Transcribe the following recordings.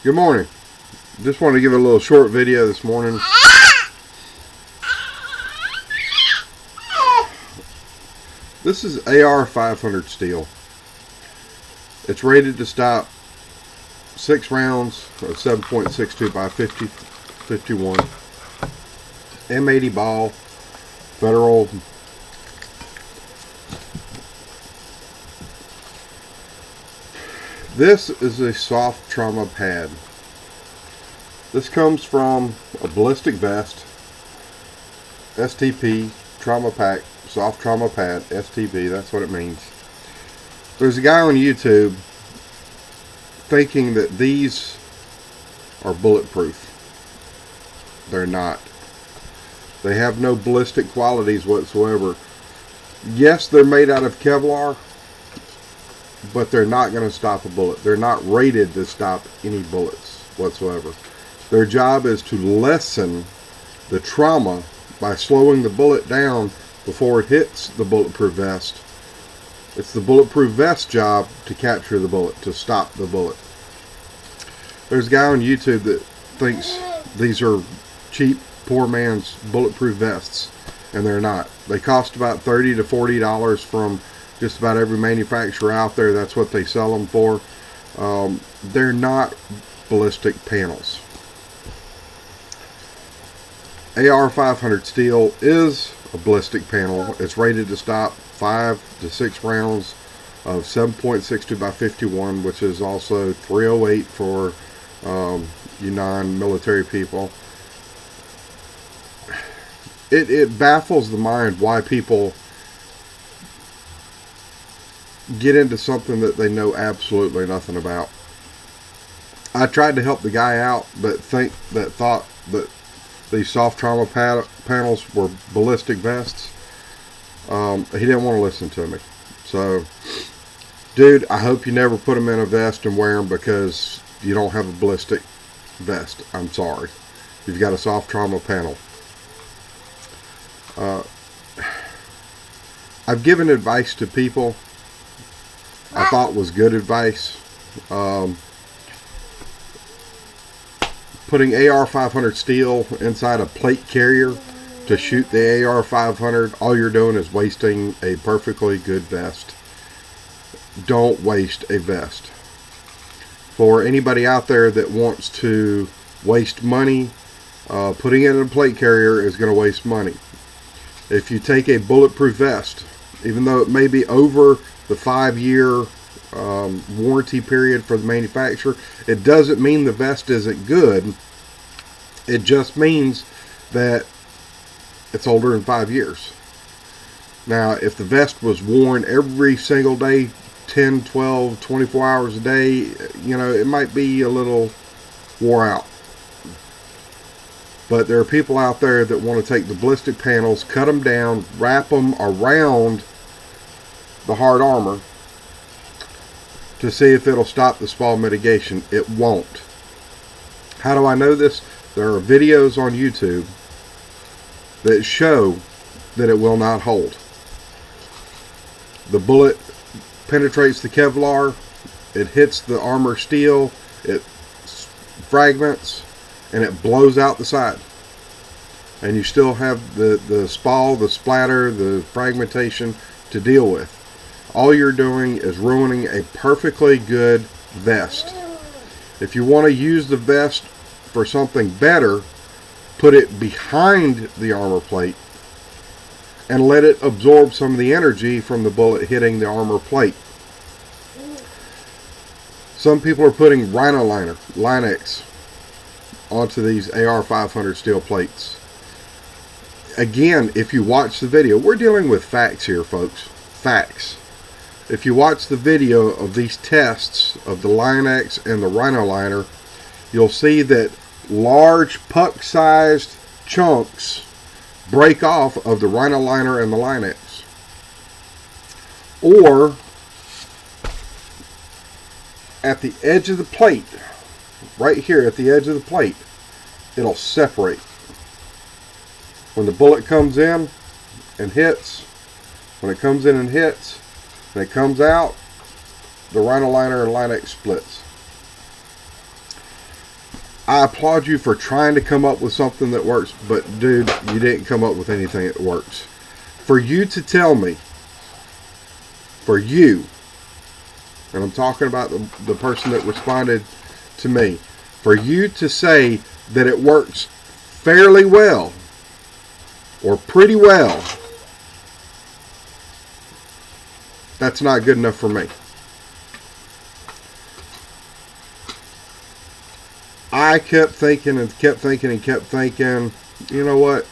Good morning. Just wanted to give a little short video this morning. This is AR500 steel. It's rated to stop 6 rounds of 7.62 by 51. M80 ball, federal. This is a soft trauma pad. This comes from a ballistic vest, STP, trauma pack, soft trauma pad, STP, that's what it means. There's a guy on YouTube thinking that these are bulletproof. They're not. They have no ballistic qualities whatsoever. Yes, they're made out of Kevlar, but they're not going to stop a bullet. They're not rated to stop any bullets whatsoever. Their job is to lessen the trauma by slowing the bullet down before it hits the bulletproof vest. It's the bulletproof vest job to capture the bullet, to stop the bullet. There's a guy on YouTube that thinks these are cheap, poor man's bulletproof vests, and they're not. They cost about $30 to $40 from just about every manufacturer out there. That's what they sell them for. They're not ballistic panels. AR500 steel is a ballistic panel. It's rated to stop 5 to 6 rounds of 7.62 by 51, which is also 308 for you non-military people. It baffles the mind why people get into something that they know absolutely nothing about. I tried to help the guy out, but thought that these soft trauma panels were ballistic vests. He didn't want to listen to me. So, dude, I hope you never put them in a vest and wear them because you don't have a ballistic vest. I'm sorry. You've got a soft trauma panel. I've given advice to people I thought was good advice. Putting AR500 steel inside a plate carrier to shoot the AR500, all you're doing is wasting a perfectly good vest. Don't waste a vest. For anybody out there that wants to waste money, putting it in a plate carrier is going to waste money. If you take a bulletproof vest, even though it may be over the 5-year warranty period for the manufacturer, it doesn't mean the vest isn't good. It just means that it's older than 5 years. Now, if the vest was worn every single day, 10, 12, 24 hours a day, you know, it might be a little wore out. But there are people out there that want to take the ballistic panels, cut them down, wrap them around the hard armor to see if it'll stop the spall mitigation. It won't. How do I know this? There are videos on YouTube that show that it will not hold. The bullet penetrates the Kevlar, it hits the armor steel, it fragments, and it blows out the side. And you still have the spall, the splatter, the fragmentation to deal with. All you're doing is ruining a perfectly good vest. If you want to use the vest for something better, put it behind the armor plate and let it absorb some of the energy from the bullet hitting the armor plate. Some people are putting Rhino Linex onto these AR500 steel plates. Again, if you watch the video, we're dealing with facts here, folks. Facts. If you watch the video of these tests of the Linex and the Rhino Liner, you'll see that large puck-sized chunks break off of the Rhino Liner and the Linex. Or at the edge of the plate, right here at the edge of the plate, it'll separate. When the bullet comes in and hits, when it comes in and hits, and it comes out, the Rhino Liner and Linex splits. I applaud you for trying to come up with something that works, but dude, you didn't come up with anything that works. For you to tell me, for you, and I'm talking about the person that responded to me, for you to say that it works fairly well or pretty well, that's not good enough for me. I kept thinking and kept thinking and kept thinking, you know what?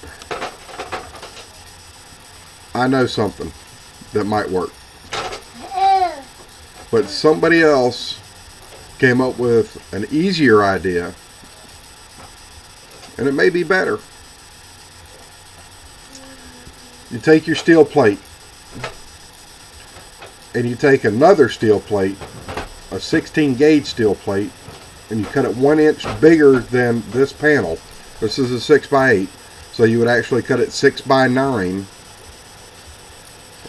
I know something that might work. But somebody else came up with an easier idea, and it may be better. You take your steel plate, and you take another steel plate, a 16 gauge steel plate, and you cut it 1 inch bigger than this panel. This is a 6x8, so you would actually cut it 6x9,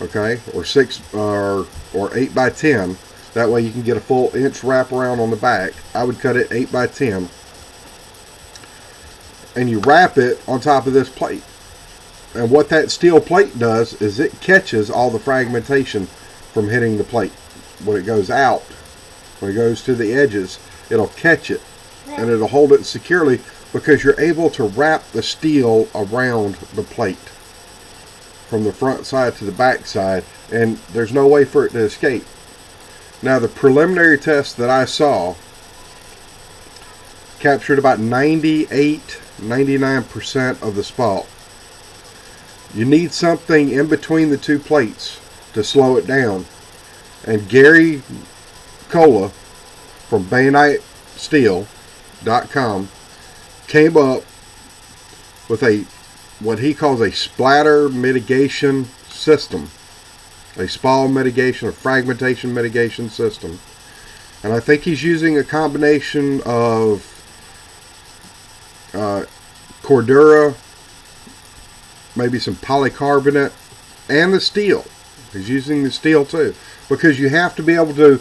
okay, or 8x10. That way you can get a full inch wrap around on the back. I would cut it 8x10, and you wrap it on top of this plate. And what that steel plate does is it catches all the fragmentation from hitting the plate. When it goes out, when it goes to the edges, it'll catch it and it'll hold it securely because you're able to wrap the steel around the plate from the front side to the back side, and there's no way for it to escape. Now, the preliminary test that I saw captured about 98-99% of the spall. You need something in between the two plates to slow it down, and Gary Cola from BayoniteSteel.com came up with what he calls a splatter mitigation system, a spall mitigation, a fragmentation mitigation system. And I think he's using a combination of cordura, maybe some polycarbonate, and the steel. He's using the steel too, because you have to be able to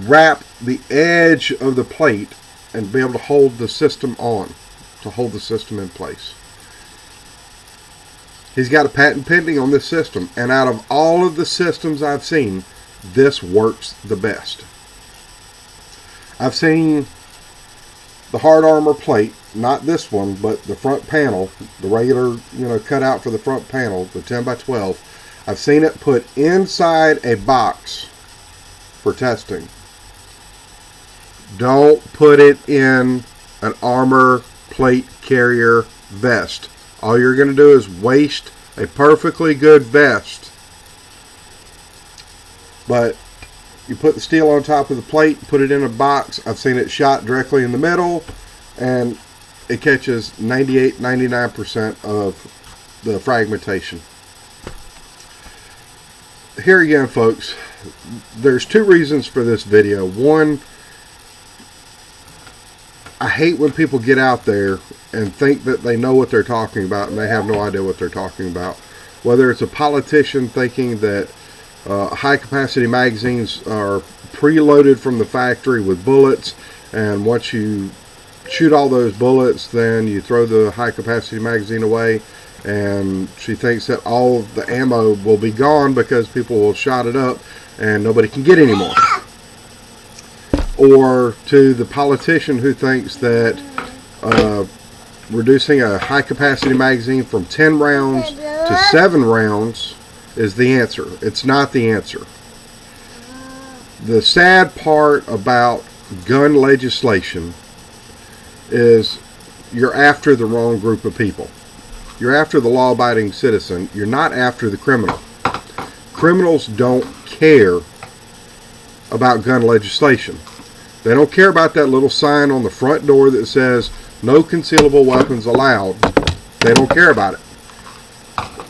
wrap the edge of the plate and be able to hold the system on, to hold the system in place. He's got a patent pending on this system, and out of all of the systems I've seen, this works the best. I've seen the hard armor plate, not this one, but the front panel, the regular, cut out for the front panel, the 10x12. I've seen it put inside a box for testing. Don't put it in an armor plate carrier vest. All you're going to do is waste a perfectly good vest. But you put the steel on top of the plate, put it in a box. I've seen it shot directly in the middle, and it catches 98-99% of the fragmentation. Here again, folks, there's two reasons for this video. One, I hate when people get out there and think that they know what they're talking about and they have no idea what they're talking about. Whether it's a politician thinking that high capacity magazines are preloaded from the factory with bullets, and once you shoot all those bullets, then you throw the high capacity magazine away, and she thinks that all of the ammo will be gone because people will shot it up and nobody can get any more. Or to the politician who thinks that reducing a high capacity magazine from 10 rounds to 7 rounds is the answer. It's not the answer. The sad part about gun legislation is you're after the wrong group of people. You're after the law-abiding citizen. You're not after the criminal. Criminals don't care about gun legislation. They don't care about that little sign on the front door that says no concealable weapons allowed. They don't care about it.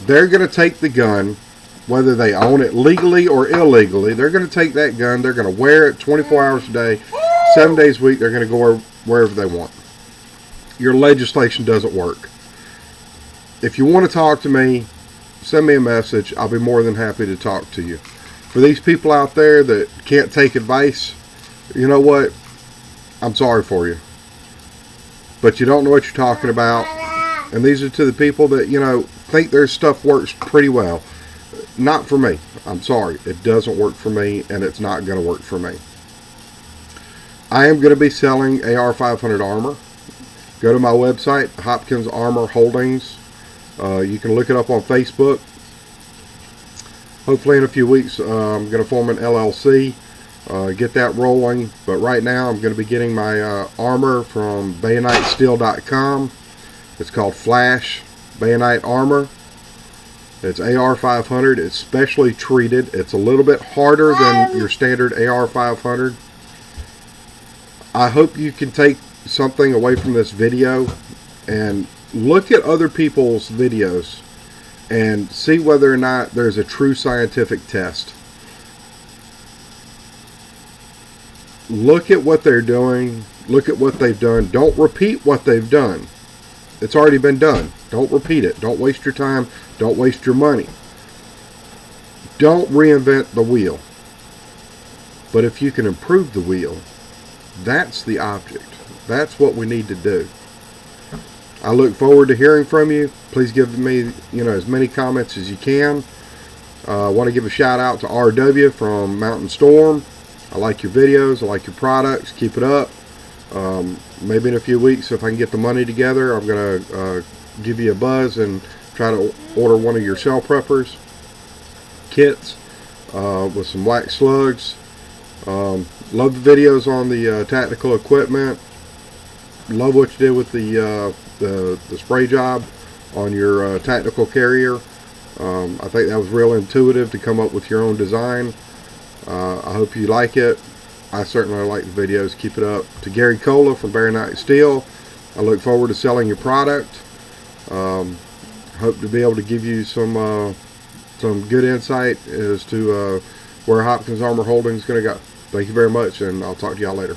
They're going to take the gun, whether they own it legally or illegally. They're going to take that gun. They're going to wear it 24 hours a day, 7 days a week. They're going to go wherever they want. Your legislation doesn't work. If you want to talk to me, send me a message. I'll be more than happy to talk to you. For these people out there that can't take advice, you know what? I'm sorry for you. but you don't know what you're talking about. And these are to the people that, you know, think their stuff works pretty well. Not for me. I'm sorry. It doesn't work for me, and it's not going to work for me. I am going to be selling AR500 Armor. Go to my website, Hopkins Armor Holdings. You can look it up on Facebook. Hopefully in a few weeks, I'm going to form an LLC, get that rolling. But right now, I'm going to be getting my armor from bayonitesteel.com. It's called Flash Bayonet Armor. It's AR500. It's specially treated. It's a little bit harder than your standard AR500. I hope you can take something away from this video and look at other people's videos and see whether or not there's a true scientific test. Look at what they're doing. Look at what they've done. Don't repeat what they've done. It's already been done. Don't repeat it. Don't waste your time. Don't waste your money. Don't reinvent the wheel. But if you can improve the wheel, that's the object. That's what we need to do. I look forward to hearing from you. Please give me, as many comments as you can. I want to give a shout out to RW from Mountain Storm. I like your videos. I like your products. Keep it up. Maybe in a few weeks, if I can get the money together, I'm going to give you a buzz and try to order one of your cell preppers kits with some wax slugs. Love the videos on the tactical equipment. Love what you did with the spray job on your tactical carrier. I think that was real intuitive to come up with your own design. I hope you like it. I certainly like the videos. Keep it up. To Gary Cola from Bayonet Steel, I look forward to selling your product. Hope to be able to give you some good insight as to where Hopkins Armor Holdings is going to go. Thank you very much, and I'll talk to y'all later.